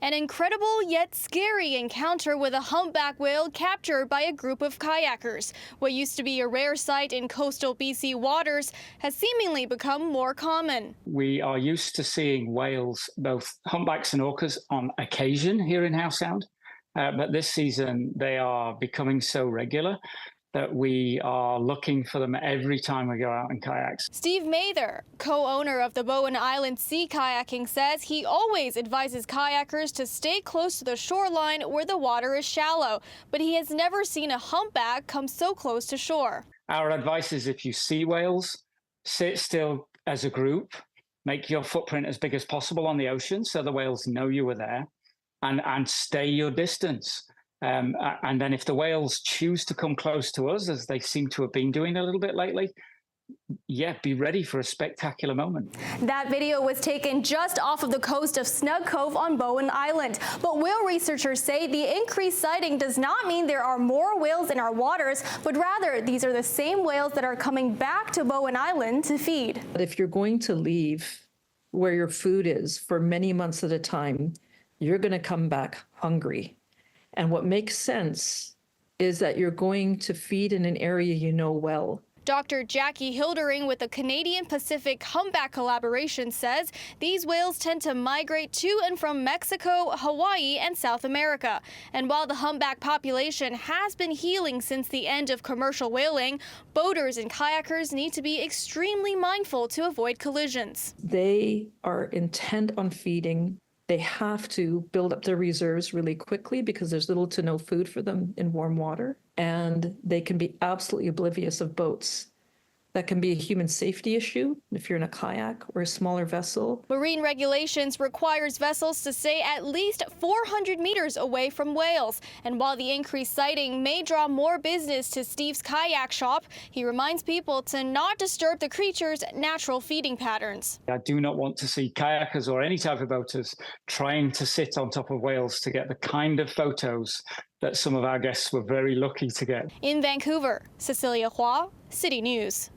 An incredible yet scary encounter with a humpback whale captured by a group of kayakers. What used to be a rare sight in coastal BC waters has seemingly become more common. We are used to seeing whales, both humpbacks and orcas, on occasion here in Howe Sound. But this season, they are becoming so regular that we are looking for them every time we go out in kayaks. Steve Mather, co-owner of the Bowen Island Sea Kayaking, says he always advises kayakers to stay close to the shoreline where the water is shallow, but he has never seen a humpback come so close to shore. Our advice is if you see whales, sit still as a group, make your footprint as big as possible on the ocean so the whales know you were there, and stay your distance. And then if the whales choose to come close to us, as they seem to have been doing a little bit lately, yeah, be ready for a spectacular moment. That video was taken just off of the coast of Snug Cove on Bowen Island. But whale researchers say the increased sighting does not mean there are more whales in our waters, but rather these are the same whales that are coming back to Bowen Island to feed. But if you're going to leave where your food is for many months at a time, you're going to come back hungry. And what makes sense is that you're going to feed in an area you know well. Dr. Jackie Hildering with the Canadian Pacific Humpback Collaboration says these whales tend to migrate to and from Mexico, Hawaii, and South America. And while the humpback population has been healing since the end of commercial whaling, boaters and kayakers need to be extremely mindful to avoid collisions. They are intent on feeding. They have to build up their reserves really quickly because there's little to no food for them in warm water. And they can be absolutely oblivious of boats. That can be a human safety issue if you're in a kayak or a smaller vessel. Marine regulations requires vessels to stay at least 400 meters away from whales. And while the increased sighting may draw more business to Steve's kayak shop, he reminds people to not disturb the creature's natural feeding patterns. I do not want to see kayakers or any type of boaters trying to sit on top of whales to get the kind of photos that some of our guests were very lucky to get. In Vancouver, Cecilia Hua, City News.